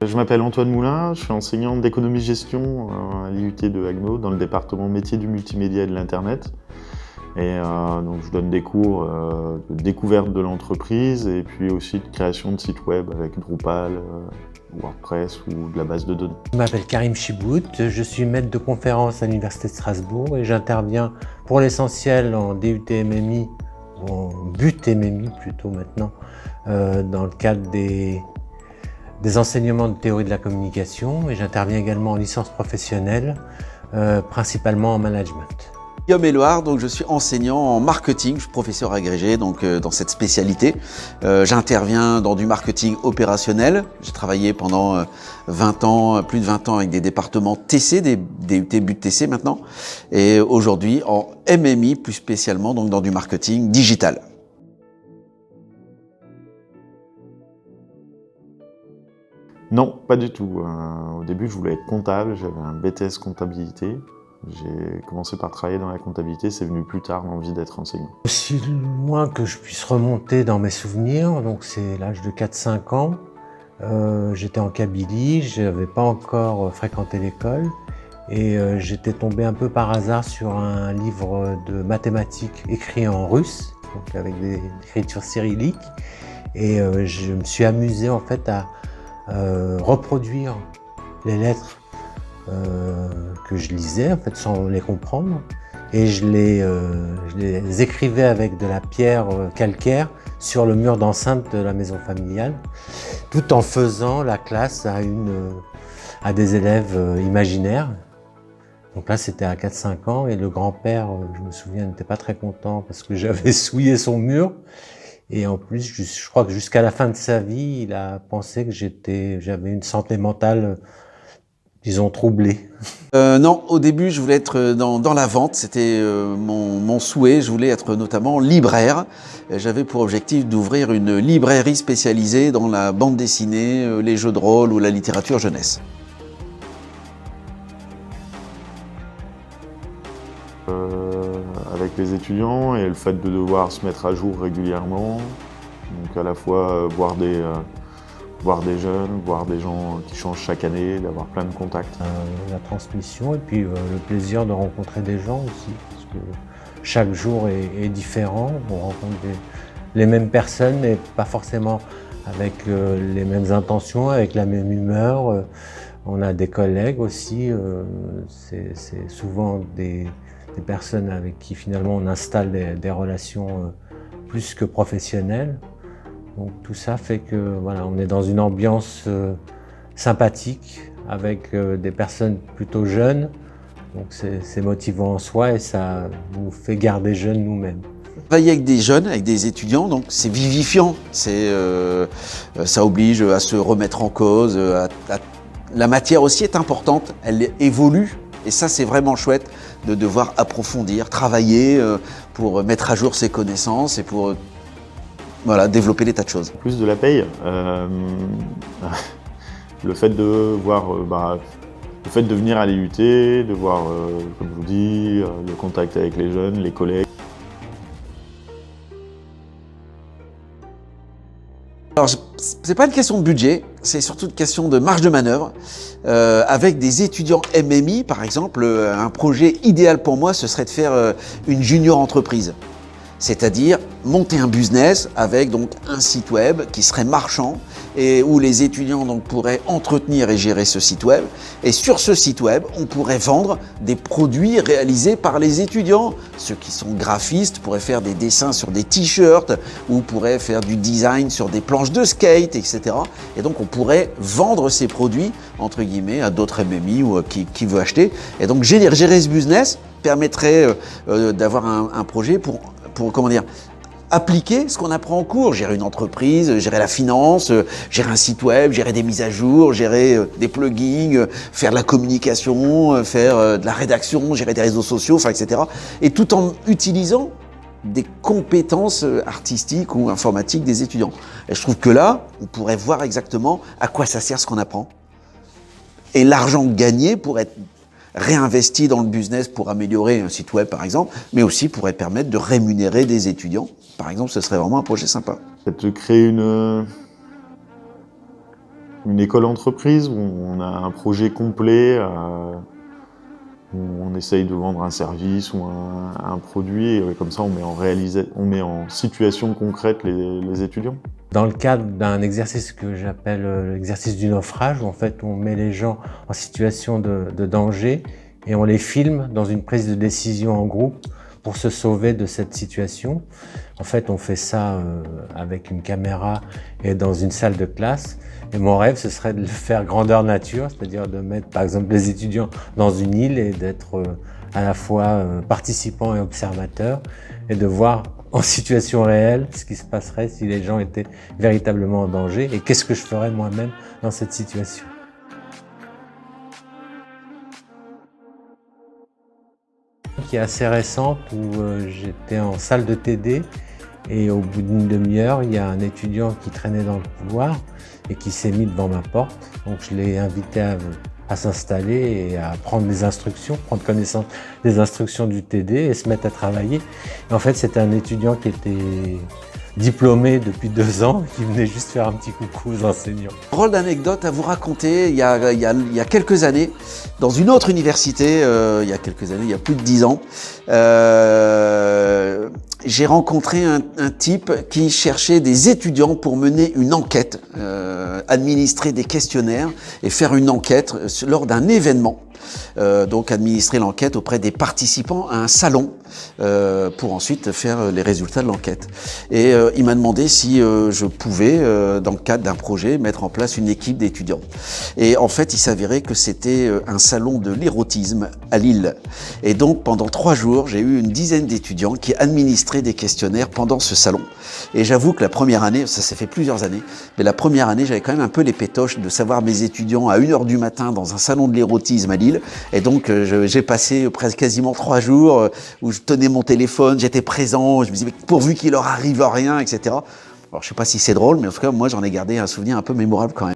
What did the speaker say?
Je m'appelle Antoine Moulin, je suis enseignant d'économie-gestion à l'IUT de Haguenau dans le département métier du multimédia et de l'Internet. Donc je donne des cours de découverte de l'entreprise et puis aussi de création de sites web avec Drupal, WordPress ou de la base de données. Je m'appelle Karim Chibout, je suis maître de conférence à l'Université de Strasbourg et j'interviens pour l'essentiel en DUT MMI, ou en BUT MMI plutôt maintenant, dans le cadre des enseignements de théorie de la communication, et j'interviens également en licence professionnelle, principalement en management. Guillaume Éloire, donc je suis enseignant en marketing, je suis professeur agrégé donc dans cette spécialité. J'interviens dans du marketing opérationnel. J'ai travaillé pendant 20 ans, plus de 20 ans avec des départements TC, des DUT BUT TC maintenant, et aujourd'hui en MMI plus spécialement donc dans du marketing digital. Non, pas du tout. Au début, je voulais être comptable, j'avais un BTS comptabilité. J'ai commencé par travailler dans la comptabilité, c'est venu plus tard l'envie d'être enseignant. Aussi loin que je puisse remonter dans mes souvenirs, donc c'est l'âge de 4-5 ans, j'étais en Kabylie, je n'avais pas encore fréquenté l'école et j'étais tombé un peu par hasard sur un livre de mathématiques écrit en russe, donc avec des écritures cyrilliques, et je me suis amusé en fait à reproduire les lettres que je lisais en fait sans les comprendre, et je les écrivais avec de la pierre calcaire sur le mur d'enceinte de la maison familiale, tout en faisant la classe à des élèves imaginaires. Donc là c'était à 4-5 ans et le grand-père, je me souviens, n'était pas très content parce que j'avais souillé son mur. Et en plus, je crois que jusqu'à la fin de sa vie, il a pensé que j'avais une santé mentale, disons, troublée. Non, au début, je voulais être dans la vente. C'était mon souhait. Je voulais être notamment libraire. J'avais pour objectif d'ouvrir une librairie spécialisée dans la bande dessinée, les jeux de rôle ou la littérature jeunesse. Avec les étudiants et le fait de devoir se mettre à jour régulièrement, donc à la fois voir des jeunes, voir des gens qui changent chaque année, d'avoir plein de contacts. La transmission et puis le plaisir de rencontrer des gens aussi, parce que chaque jour est différent, on rencontre les mêmes personnes mais pas forcément avec les mêmes intentions, avec la même humeur. On a des collègues aussi, c'est souvent des personnes avec qui finalement on installe des relations plus que professionnelles. Donc tout ça fait que voilà, on est dans une ambiance sympathique avec des personnes plutôt jeunes. Donc c'est motivant en soi et ça nous fait garder jeunes nous-mêmes. Travailler avec des jeunes, avec des étudiants, donc c'est vivifiant. Ça oblige à se remettre en cause. La matière aussi est importante, elle évolue. Et ça, c'est vraiment chouette de devoir approfondir, travailler pour mettre à jour ses connaissances et pour développer des tas de choses. Plus de la paye, le fait de voir, le fait de venir à l'IUT, de voir, comme je vous dis, le contact avec les jeunes, les collègues. Alors, c'est pas une question de budget, c'est surtout une question de marge de manœuvre. Avec des étudiants MMI, par exemple, un projet idéal pour moi, ce serait de faire une junior entreprise. C'est-à-dire monter un business avec donc un site web qui serait marchand et où les étudiants donc pourraient entretenir et gérer ce site web. Et sur ce site web, on pourrait vendre des produits réalisés par les étudiants. Ceux qui sont graphistes pourraient faire des dessins sur des t-shirts ou pourraient faire du design sur des planches de skate, etc. Et donc on pourrait vendre ces produits entre guillemets à d'autres MMI ou qui veut acheter. Et donc gérer ce business permettrait d'avoir un projet pour comment dire, appliquer ce qu'on apprend en cours, gérer une entreprise, gérer la finance, gérer un site web, gérer des mises à jour, gérer des plugins, faire de la communication, faire de la rédaction, gérer des réseaux sociaux, etc. Et tout en utilisant des compétences artistiques ou informatiques des étudiants. Et je trouve que là, on pourrait voir exactement à quoi ça sert ce qu'on apprend. Et l'argent gagné pourrait être réinvesti dans le business pour améliorer un site web par exemple, mais aussi pourrait permettre de rémunérer des étudiants. Par exemple, ce serait vraiment un projet sympa. Peut-être de créer une école entreprise où on a un projet complet, où on essaye de vendre un service ou un produit, et comme ça on met en situation concrète les étudiants. Dans le cadre d'un exercice que j'appelle l'exercice du naufrage, où en fait on met les gens en situation de danger et on les filme dans une prise de décision en groupe pour se sauver de cette situation. En fait, on fait ça avec une caméra et dans une salle de classe. Et mon rêve, ce serait de le faire grandeur nature, c'est-à-dire de mettre par exemple les étudiants dans une île et d'être à la fois participants et observateurs et de voir en situation réelle ce qui se passerait si les gens étaient véritablement en danger et qu'est-ce que je ferais moi-même dans cette situation. Qui est assez récente où j'étais en salle de TD et au bout d'une demi-heure, il y a un étudiant qui traînait dans le couloir et qui s'est mis devant ma porte. Donc je l'ai invité à s'installer et à prendre des instructions, prendre connaissance des instructions du TD et se mettre à travailler. Et en fait, c'était un étudiant qui était diplômé depuis 2 ans, qui venait juste faire un petit coucou aux enseignants. Drôle d'anecdote à vous raconter, il y a quelques années, dans une autre université, il y a plus de 10 ans, j'ai rencontré un type qui cherchait des étudiants pour mener une enquête, administrer des questionnaires et faire une enquête lors d'un événement. Donc administrer l'enquête auprès des participants à un salon pour ensuite faire les résultats de l'enquête. Et il m'a demandé si je pouvais, dans le cadre d'un projet, mettre en place une équipe d'étudiants. Et en fait, il s'avérait que c'était un salon de l'érotisme à Lille. Et donc, pendant 3 jours, j'ai eu une dizaine d'étudiants qui administraient des questionnaires pendant ce salon. Et j'avoue que la première année, ça s'est fait plusieurs années, mais la première année, j'avais quand même un peu les pétoches de savoir mes étudiants à 1h du matin dans un salon de l'érotisme à Lille. Et donc, j'ai passé presque quasiment 3 jours où je tenais mon téléphone, j'étais présent, je me disais, mais pourvu qu'il leur arrive rien, etc. Alors, je sais pas si c'est drôle, mais en tout cas, moi, j'en ai gardé un souvenir un peu mémorable quand même.